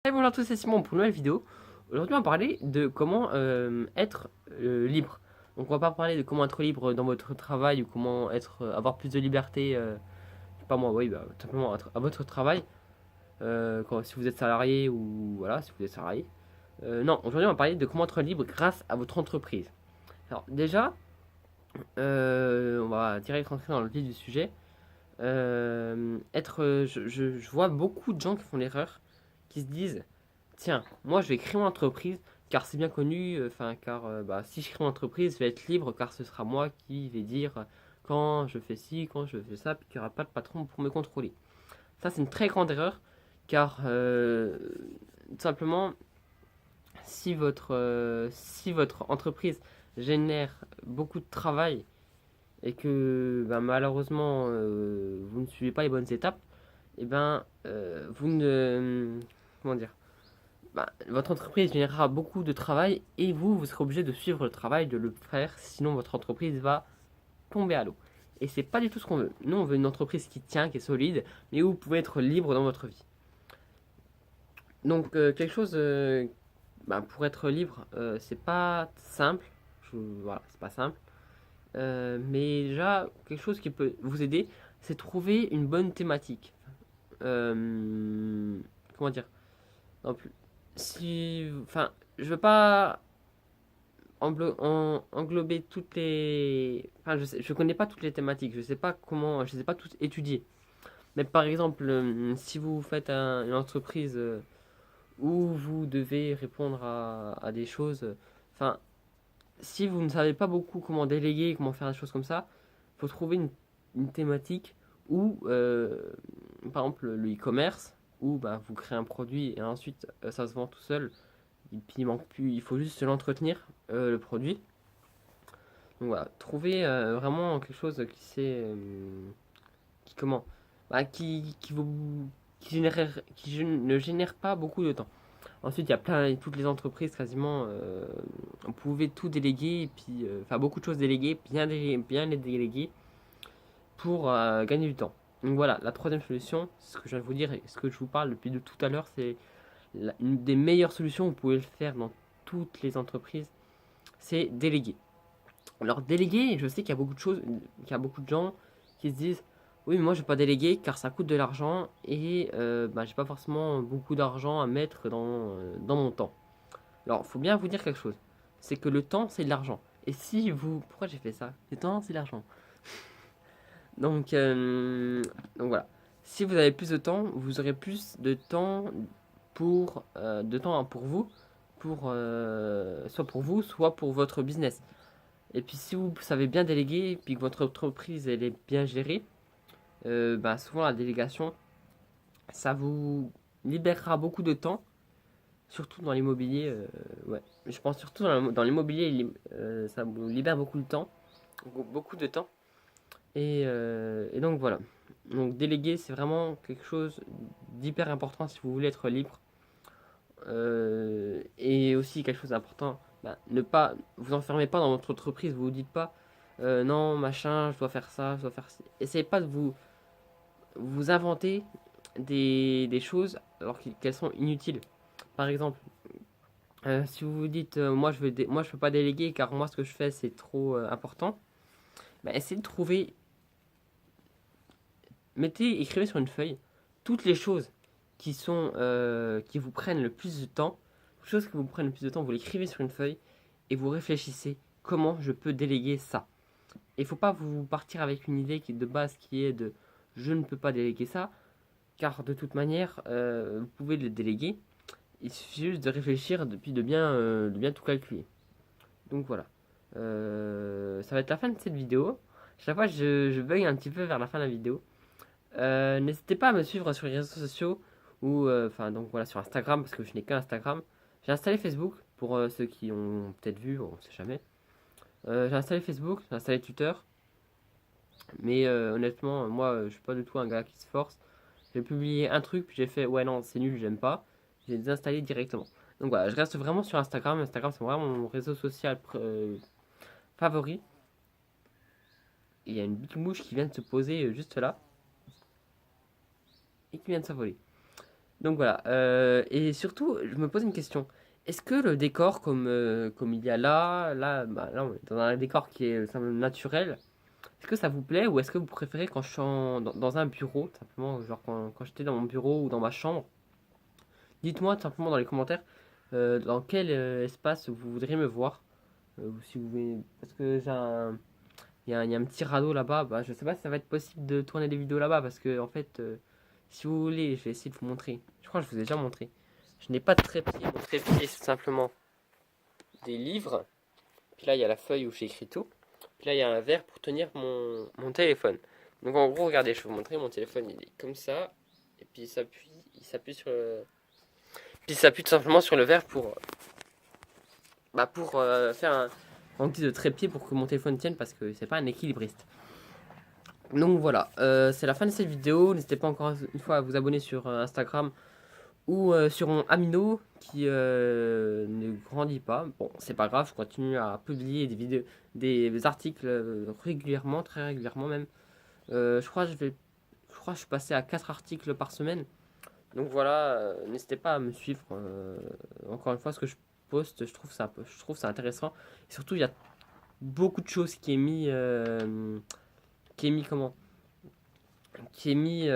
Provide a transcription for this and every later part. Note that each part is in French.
Hey, bonjour à tous, c'est Simon pour une nouvelle vidéo. Aujourd'hui, on va parler de comment être libre. Donc, on va pas parler de comment être libre dans votre travail ou comment être, avoir plus de liberté, je sais pas moi, oui, bah, tout simplement à votre travail, si vous êtes salarié ou voilà, si vous êtes salarié. Non, aujourd'hui, on va parler de comment être libre grâce à votre entreprise. Alors, déjà, on va direct rentrer dans le vif du sujet. Je vois beaucoup de gens qui font l'erreur, qui se disent tiens, moi je vais créer mon entreprise car c'est bien connu, bah, si je crée mon entreprise, je vais être libre car ce sera moi qui vais dire quand je fais ci, quand je fais ça, puis qu'il n'y aura pas de patron pour me contrôler. Ça, c'est une très grande erreur car tout simplement, si votre entreprise génère beaucoup de travail et que bah, malheureusement vous ne suivez pas les bonnes étapes, et ben vous ne comment dire bah, votre entreprise générera beaucoup de travail et vous serez obligé de suivre le travail, de le faire, sinon votre entreprise va tomber à l'eau. Et c'est pas du tout ce qu'on veut. Nous, on veut une entreprise qui tient, qui est solide, mais où vous pouvez être libre dans votre vie. Donc, quelque chose, bah, pour être libre, c'est pas simple. Voilà, c'est pas simple. Mais déjà, quelque chose qui peut vous aider, c'est trouver une bonne thématique. Comment dire non plus. Si, enfin, je veux pas englober toutes les. Enfin, je connais pas toutes les thématiques. Je sais pas comment, je sais pas toutes étudier. Mais par exemple, si vous faites une entreprise où vous devez répondre à des choses, enfin, si vous ne savez pas beaucoup comment déléguer, comment faire des choses comme ça, il faut trouver une thématique où, par exemple, le e-commerce, où bah, vous créez un produit et ensuite ça se vend tout seul. Et puis il manque plus, il faut juste l'entretenir, le produit. Donc voilà, trouver vraiment quelque chose qui comment, bah, qui ne génère pas beaucoup de temps. Ensuite, il y a toutes les entreprises quasiment, vous pouvez tout déléguer, et puis, enfin beaucoup de choses déléguer, bien les déléguer pour gagner du temps. Donc voilà, la troisième solution, ce que je viens de vous dire et ce que je vous parle depuis de tout à l'heure, c'est une des meilleures solutions, vous pouvez le faire dans toutes les entreprises, c'est déléguer. Alors déléguer, je sais qu'il y a beaucoup de choses, qu'il y a beaucoup de gens qui se disent oui mais moi je vais pas déléguer car ça coûte de l'argent et bah, j'ai pas forcément beaucoup d'argent à mettre dans mon temps. Alors faut bien vous dire quelque chose, c'est que le temps c'est de l'argent. Et si vous... Pourquoi j'ai fait ça? Le temps c'est de l'argent. Donc, donc voilà. Si vous avez plus de temps, vous aurez plus de temps pour vous, soit pour vous, soit pour votre business. Et puis si vous savez bien déléguer, et puis que votre entreprise elle est bien gérée, bah, souvent la délégation, ça vous libérera beaucoup de temps, surtout dans l'immobilier. Ouais, je pense surtout dans l'immobilier, ça vous libère beaucoup de temps, beaucoup de temps. Et donc voilà. Donc déléguer, c'est vraiment quelque chose d'hyper important si vous voulez être libre. Et aussi quelque chose d'important, bah, ne pas vous enfermez pas dans votre entreprise, vous vous dites pas non machin, je dois faire ça, je dois faire ci. Essayez pas de vous inventer des choses alors qu'elles sont inutiles. Par exemple, si vous vous dites moi je peux pas déléguer car moi ce que je fais c'est trop important, bah, essayez de trouver, écrivez sur une feuille toutes les choses qui vous prennent le plus de temps, les choses qui vous prennent le plus de temps, vous l'écrivez sur une feuille et vous réfléchissez comment je peux déléguer ça. Il ne faut pas vous partir avec une idée de base qui est de je ne peux pas déléguer ça, car de toute manière, vous pouvez le déléguer. Il suffit juste de réfléchir puis de bien tout calculer. Donc voilà. Ça va être la fin de cette vidéo. Chaque fois, je bug un petit peu vers la fin de la vidéo. N'hésitez pas à me suivre sur les réseaux sociaux ou donc voilà sur Instagram parce que je n'ai qu'un Instagram. J'ai installé Facebook pour ceux qui ont peut-être vu, on sait jamais. J'ai installé Facebook, j'ai installé Twitter, mais honnêtement, moi je suis pas du tout un gars qui se force. J'ai publié un truc puis j'ai fait ouais non c'est nul j'aime pas. J'ai désinstallé directement. Donc voilà, je reste vraiment sur Instagram. Instagram c'est vraiment mon réseau social favori. Il y a une big mouche qui vient de se poser juste là et qui vient de s'envoler. Donc voilà. Et surtout, je me pose une question. Est-ce que le décor, comme il y a là, on est dans un décor qui est simplement naturel, est-ce que ça vous plaît ou est-ce que vous préférez quand je suis dans un bureau, simplement, genre quand j'étais dans mon bureau ou dans ma chambre? Dites-moi tout simplement dans les commentaires dans quel espace vous voudriez me voir. Ou si vous voulez, parce que il y a un petit radeau là-bas. Bah, je sais pas si ça va être possible de tourner des vidéos là-bas parce que en fait, si vous voulez, je vais essayer de vous montrer. Je crois que je vous ai déjà montré. Je n'ai pas de trépied. Mon trépied, c'est simplement des livres. Puis là, il y a la feuille où j'ai écrit tout. Puis là, il y a un verre pour tenir mon téléphone. Donc en gros, regardez, je vais vous montrer. Mon téléphone, il est comme ça. Et puis il s'appuie sur le. Puis il s'appuie tout simplement sur le verre pour faire un petit de trépied pour que mon téléphone tienne parce que c'est pas un équilibriste. Donc voilà, c'est la fin de cette vidéo. N'hésitez pas encore une fois à vous abonner sur Instagram ou sur mon Amino qui ne grandit pas. Bon, c'est pas grave, je continue à publier des vidéos, des articles régulièrement, très régulièrement même. Je crois que je suis passé à 4 articles par semaine. Donc voilà, n'hésitez pas à me suivre. Encore une fois, ce que je poste, je trouve ça intéressant. Et surtout, il y a beaucoup de choses qui est mis comment? Qui est mis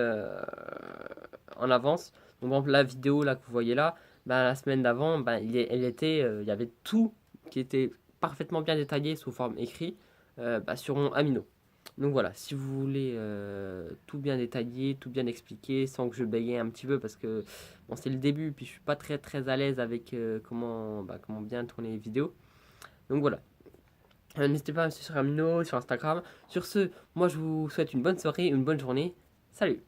en avance. Donc, par exemple, la vidéo là que vous voyez là, ben, la semaine d'avant, ben, il y avait tout qui était parfaitement bien détaillé sous forme écrit ben, sur mon Amino. Donc voilà, si vous voulez tout bien détailler, tout bien expliquer, sans que je bégaye un petit peu, parce que bon, c'est le début, puis je suis pas très très à l'aise avec comment bien tourner les vidéos. Donc voilà, n'hésitez pas à me suivre sur Amino, sur Instagram. Sur ce, moi je vous souhaite une bonne soirée, une bonne journée. Salut!